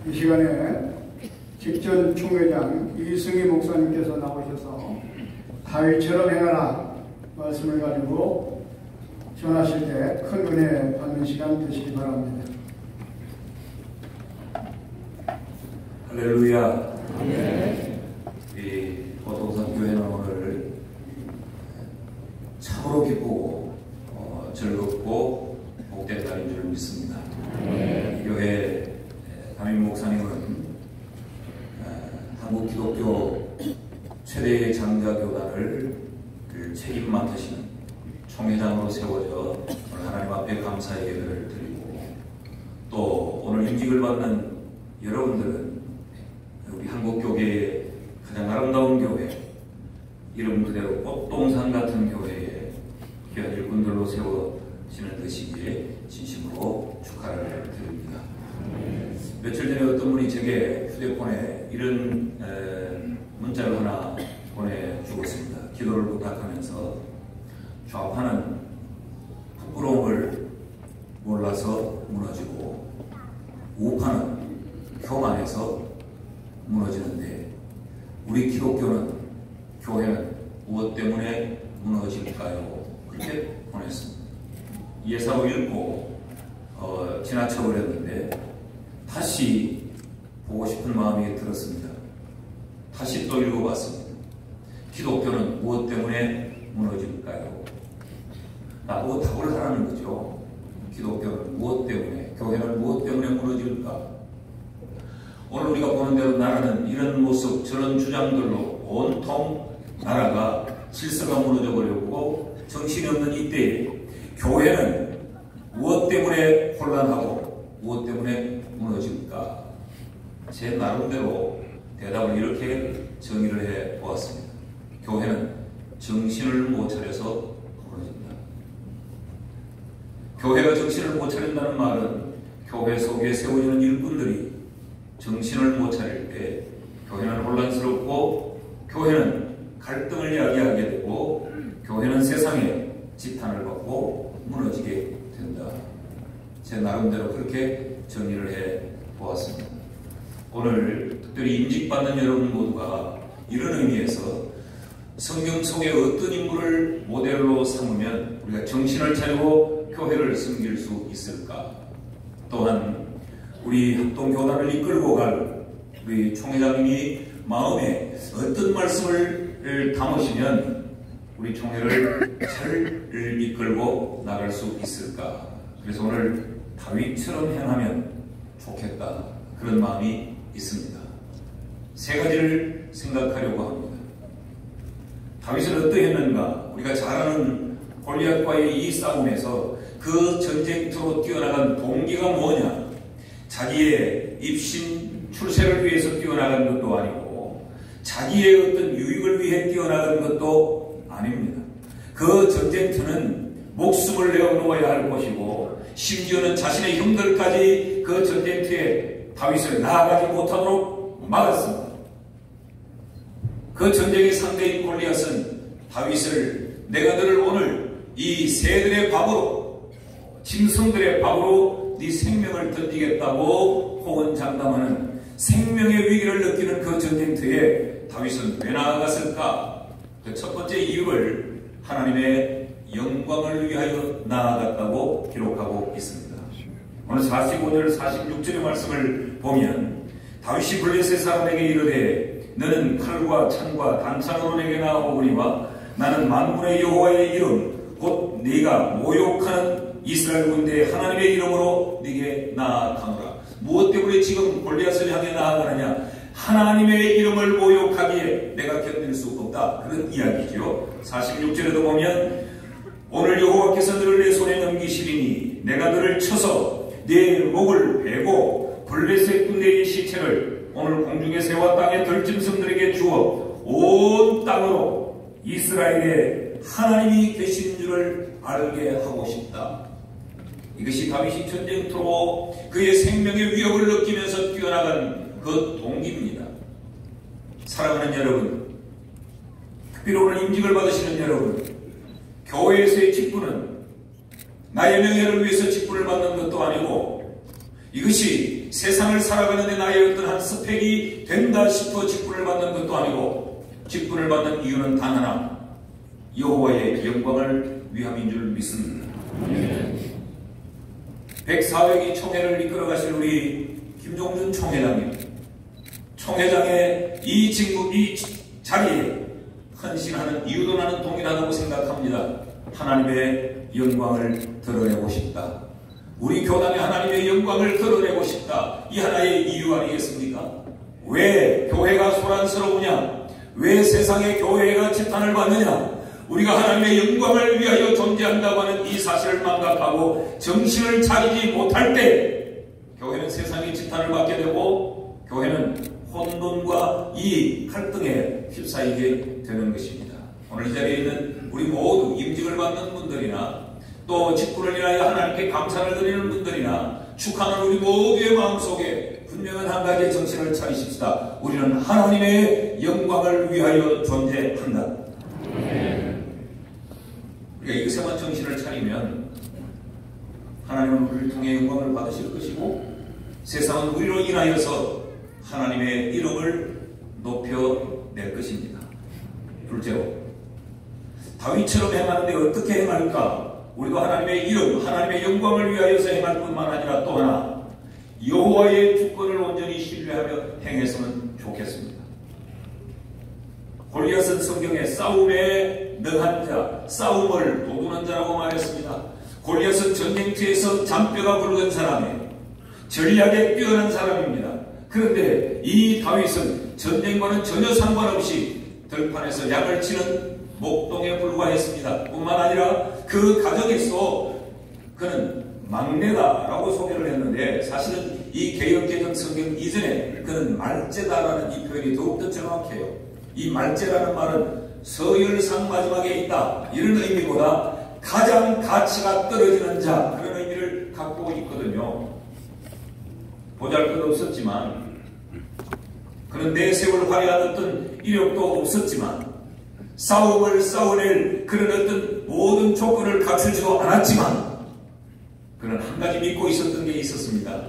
이 시간에 직전 총회장 이승희 목사님께서 나오셔서 다윗처럼 행하라 말씀을 가지고 전하실 때 큰 은혜 받는 시간 되시기 바랍니다. 할렐루야. 우리 보통산 교회는 오늘 참으로 기쁘고 즐겁고 복된 날인 줄 믿습니다. 이 교회 담임 목사님은 한국 기독교 최대의 장자교단을 책임 맡으시는 총회장으로 세워져 오늘 하나님 앞에 감사의 예배를 드리고, 또 오늘 임직을 받는 여러분들은 우리 한국교계의 가장 아름다운 교회, 이름 그대로 꽃동산 같은 교회에 귀한 일꾼들로 세워지는 것이기에 진심으로 축하를 드립니다. 며칠 전에 어떤 분이 제게 휴대폰에 이런 문자를 하나 보내주었습니다. 기도를 부탁하면서 좌파는 부끄러움을 몰라서 무너지고 우파는 교만해서 무너지는데 우리 기독교는, 교회는 무엇 때문에 무너질까요? 그렇게 보냈습니다. 예사로 읽고 지나쳐버렸는데 다시 보고 싶은 마음이 들었습니다. 다시 또 읽어봤습니다. 기독교는 무엇 때문에 무너질까요? 나보고 답을 하라는 거죠. 기독교는 무엇 때문에, 교회는 무엇 때문에 무너질까? 오늘 우리가 보는 대로 나라는 이런 모습, 저런 주장들로 온통 나라가 질서가 무너져 버렸고, 정신이 없는 이때에 교회는 무엇 때문에 혼란하고 무엇 때문에 무너질까? 제 나름대로 대답을 이렇게 정의를 해 보았습니다. 교회는 정신을 못 차려서 무너진다. 교회가 정신을 못 차린다는 말은 교회 속에 세워지는 일꾼들이 정신을 못 차릴 때 교회는 혼란스럽고, 교회는 갈등을 야기하게 되고, 교회는 세상에 지탄을 받고 무너지게 된다. 제 나름대로 그렇게 정의를 해 보았습니다. 오늘 특별히 임직받는 여러분 모두가 이런 의미에서 성경 속의 어떤 인물을 모델로 삼으면 우리가 정신을 차리고 교회를 섬길 수 있을까? 또한 우리 합동교단을 이끌고 갈 우리 총회장님이 마음에 어떤 말씀을 담으시면 우리 총회를 잘 이끌고 나갈 수 있을까? 그래서 오늘 다윗처럼 행하면 좋겠다, 그런 마음이 있습니다. 세 가지를 생각하려고 합니다. 다윗은 어떠했는가? 우리가 잘 아는 골리앗과의 이 싸움에서 그 전쟁터로 뛰어나간 동기가 뭐냐? 자기의 입신 출세를 위해서 뛰어나간 것도 아니고 자기의 어떤 유익을 위해 뛰어나간 것도 아닙니다. 그 전쟁터는 목숨을 내어놓아야 할 것이고, 심지어는 자신의 형들까지 그 전쟁터에 다윗을 나아가지 못하도록 막았습니다. 그 전쟁의 상대인 골리앗은 다윗을, 내가 너를 오늘 이 새들의 밥으로, 짐승들의 밥으로 네 생명을 던지겠다고 호언장담하는 생명의 위기를 느끼는 그 전쟁터에 다윗은 왜 나아갔을까? 그 첫 번째 이유를 하나님의 영광을 위하여 나아갔다고 기록하고 있습니다. 오늘 45절 46절의 말씀을 보면 다윗이 블레셋 사람에게 이르되 너는 칼과 창과 단창으로 내게 나아오거니와 나는 만군의 여호와의 이름 곧 네가 모욕하는 이스라엘 군대의 하나님의 이름으로 네게 나아가노라. 무엇 때문에 지금 골리앗을 향해 나아가느냐? 하나님의 이름을 모욕하기에 내가 견딜 수 없다, 그런 이야기죠. 46절에도 보면 오늘 여호와께서 너를 내 손에 넘기시리니 내가 너를 쳐서 네 목을 베고 블레셋 군대의 시체를 오늘 공중의 새와 땅의 들짐승들에게 주어 온 땅으로 이스라엘에 하나님이 계신 줄을 알게 하고 싶다. 이것이 다윗이 전쟁터로 그의 생명의 위협을 느끼면서 뛰어나간 그 동기입니다. 사랑하는 여러분, 특별히 오늘 임직을 받으시는 여러분, 교회에서의 직분은 나의 명예를 위해서 직분을 받는 것도 아니고 이것이 것이 세상을 살아가는 데 나의 어떤 한 스펙이 된다 싶어 직분을 받는 것도 아니고, 직분을 받는 이유는 단 하나, 여호와의 영광을 위함인 줄 믿습니다. 104회기 총회를 이끌어 가실 우리 김종준 총회장님, 총회장의 이 자리에 헌신하는 이유도 나는 동일하다고 생각합니다. 하나님의 영광을 드러내고 싶다. 우리 교단의 하나님의 영광을 드러내고 싶다. 이 하나의 이유 아니겠습니까? 왜 교회가 소란스러우냐? 왜 세상의 교회가 지탄을 받느냐? 우리가 하나님의 영광을 위하여 존재한다고 하는 이 사실을 망각하고 정신을 차리지 못할 때 교회는 세상의 지탄을 받게 되고 교회는 혼돈과 이 갈등에 휩싸이게 되는 것입니다. 오늘 이 자리에 있는 우리 모두 임직을 받는 분들이나 또 직분을 인하여 하나님께 감사를 드리는 분들이나 축하하는 우리 모두의 마음속에 분명한 한 가지의 정신을 차리십시다. 우리는 하나님의 영광을 위하여 존재한다. 우리가 이것에만 정신을 차리면 하나님은 우리를 통해 영광을 받으실 것이고 세상은 우리로 인하여서 하나님의 이름을 높여낼 것입니다. 둘째로, 다윗처럼 행하는데 어떻게 행할까? 우리도 하나님의 이름, 하나님의 영광을 위하여서 행할 뿐만 아니라 또 하나, 여호와의 주권을 온전히 신뢰하며 행했으면 좋겠습니다. 골리앗은 성경에 싸움에 능한 자, 싸움을 도두는 자라고 말했습니다. 골리앗은 전쟁터에서 잔뼈가 굵은 사람이에요. 전략에 뛰어난 사람입니다. 그런데 이 다윗은 전쟁과는 전혀 상관없이 들판에서 약을 치는 목동에 불과했습니다. 뿐만 아니라 그 가정에서 그는 막내다라고 소개를 했는데 사실은 이 개역개정 성경 이전에 그는 말제다라는 이 표현이 더욱더 정확해요. 이 말제라는 말은 서열상 마지막에 있다 이런 의미보다 가장 가치가 떨어지는 자 그런 의미를 갖고 있거든요. 보잘것없었지만 그는 내세울 화려한 어떤 이력도 없었지만 싸움을 싸워낼 그런 어떤 모든 조건을 갖추지도 않았지만 그는 한 가지 믿고 있었던 게 있었습니다.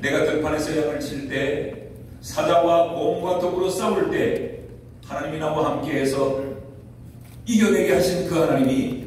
내가 들판에서 약을 칠 때 사자와 곰과 더불어 싸울 때 하나님이 나와 함께해서 이겨내게 하신 그 하나님이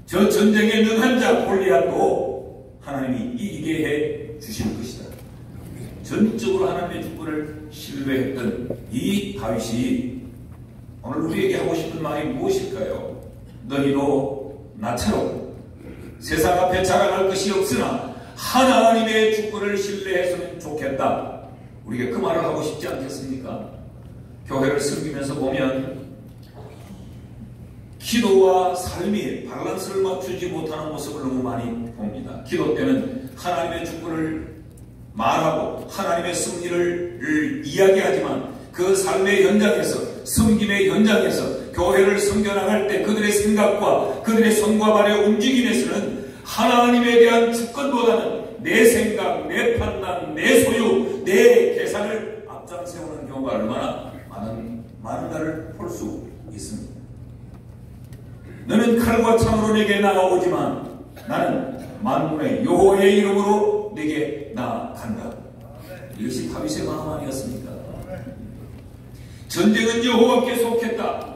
저 전쟁에 능한 자 골리앗도 하나님이 이기게 해 주실 것이다. 전적으로 하나님의 주권을 신뢰했던 이 다윗이 오늘 우리에게 하고 싶은 말이 무엇일까요? 너희도 나처럼 세상 앞에 자랑할 것이 없으나 하나님의 주권을 신뢰했으면 좋겠다. 우리가 그 말을 하고 싶지 않겠습니까? 교회를 섬기면서 보면 기도와 삶이 밸런스를 맞추지 못하는 모습을 너무 많이 봅니다. 기도 때는 하나님의 주권을 말하고 하나님의 승리를 이야기하지만 그 삶의 현장에서 섬김의 현장에서 교회를 섬겨나갈 때 그들의 생각과 그들의 손과 발의 움직임에서는 하나님에 대한 주권보다는 내 생각, 내 판단, 내 소유, 내 계산을 앞장세우는 경우가 얼마나 많은가를 볼 수 있습니다. 너는 칼과 창으로 내게 나아오지만 나는 만군의 여호와의 이름으로 내게 나아간다. 이것이 다윗의 마음 아니었습니까? 전쟁은 여호와께 속했다.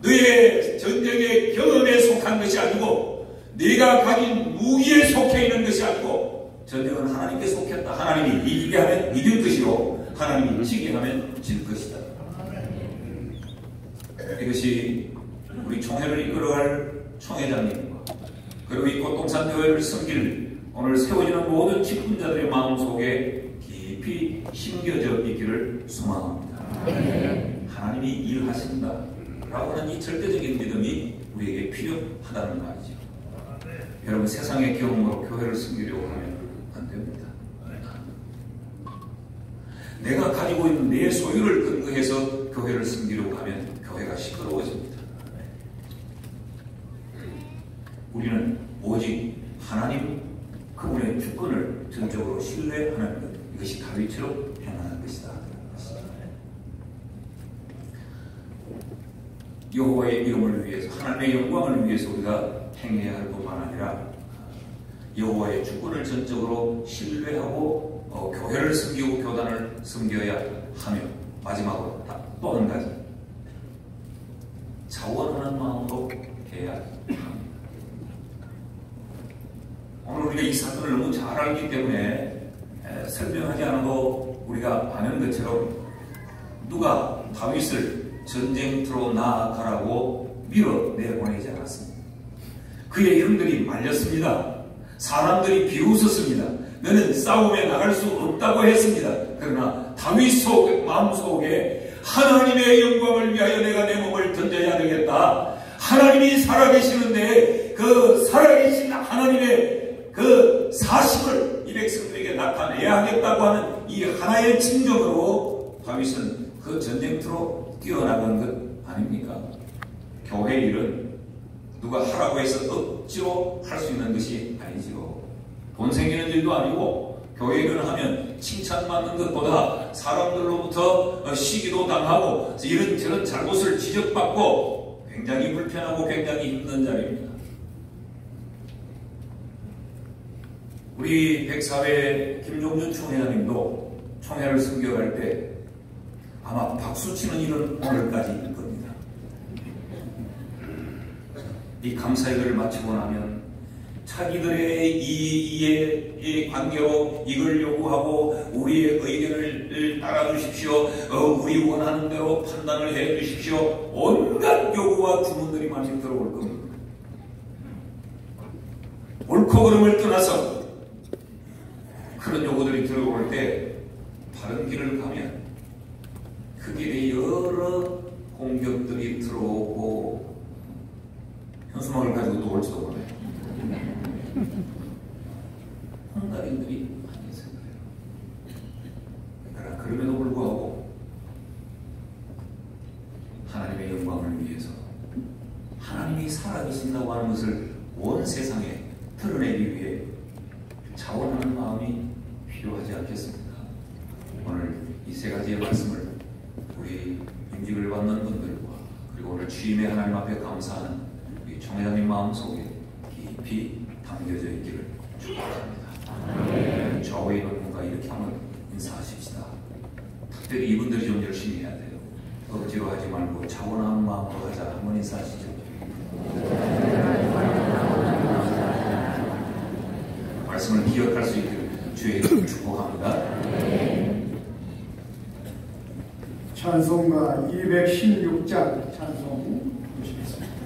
너의 전쟁의 경험에 속한 것이 아니고 네가 가진 무기에 속해 있는 것이 아니고 전쟁은 하나님께 속했다. 하나님이 이기게 하면 이길 것이고 하나님이 지게 하면 질 것이다. 이것이 우리 총회를 이끌어갈 총회장님과 그리고 이 꽃동산교회를 섬길 오늘 세워지는 모든 직분자들의 마음속에 깊이 심겨져 있기를 소망합니다. 하나님이 일하신다 라고 하는 이 절대적인 믿음이 우리에게 필요하다는 말이죠. 여러분 세상의 경험으로 교회를 섬기려고 하면 안 됩니다. 내가 가지고 있는 내 소유를 근거해서 교회를 섬기려고 하면 교회가 시끄러워집니다. 우리는 오직 하나님 그분의 주권을 전적으로 신뢰하는 것, 이것이 다윗처럼 행하는 것이다. 여호와의 이름을 위해서 하나님의 영광을 위해서 우리가 행해야 할 뿐만 아니라 여호와의 주권을 전적으로 신뢰하고 교회를 섬기고 교단을 섬겨야 하며, 마지막으로 또 한 가지, 자원하는 마음으로 해야 합니다. 오늘 우리가 이 사건을 너무 잘 알기 때문에 설명하지 않아도 우리가 아는 것처럼 누가 다윗을 전쟁터로 나아가라고 밀어내보내지 않았습니다. 그의 형들이 말렸습니다. 사람들이 비웃었습니다. 너는 싸움에 나갈 수 없다고 했습니다. 그러나 다윗 마음속에 하나님의 영광을 위하여 내가 내 몸을 던져야 되겠다. 하나님이 살아계시는데 그 살아계신 하나님의 그 사심을 이 백성들에게 나타내야 하겠다고 하는 이 하나의 심정으로 다윗은 그 전쟁터로 뛰어나간 것 아닙니까? 교회 일은 누가 하라고 해서 억지로 할 수 있는 것이 아니지요. 돈 생기는 일도 아니고, 교회 일을 하면 칭찬받는 것보다 사람들로부터 시기도 당하고 이런저런 잘못을 지적받고 굉장히 불편하고 굉장히 힘든 자리입니다. 우리 백사회 김종준 총회장님도 총회를 섬겨갈 때 아마 박수치는 일은 오늘까지일 겁니다. 이 감사회를 마치고 나면 자기들의 이해의 관계로 이걸 요구하고 우리의 의견을 따라주십시오. 우리 원하는 대로 판단을 해주십시오. 온갖 요구와 주문들이 많이 들어올 겁니다. 옳고 그름을 떠나서 그런 요구들이 들어올 때 바른 길을 가면 그 길에 여러 공격들이 들어오고 현수막을 가지고 또 올지도 몰라요. 홍달인들이 많이 있을 거예요. 그러나 그럼에도 불구하고 하나님의 영광을 위해서 하나님이 살아계신다고 하는 것을 온 세상에 드러내기 위해 자원하는 마음이 필요하지 않겠습니까? 오늘 이 세 가지의 말씀을 우리 임직을 받는 분들과 그리고 오늘 취임의 하나님 앞에 감사하는 우리 총회장님 마음속에 깊이 담겨져 있기를 축복합니다. 좌우에 있는 분과 이렇게 한번 인사하십시다. 특별히 이분들이 좀 열심히 해야 돼요. 억지로 하지 말고 자원하는 마음으로 하자. 한번 인사하시죠. 말씀을 기억할 수 있기를 주의 이름으로 축복합니다. 찬송가 216장 찬송 보시겠습니다.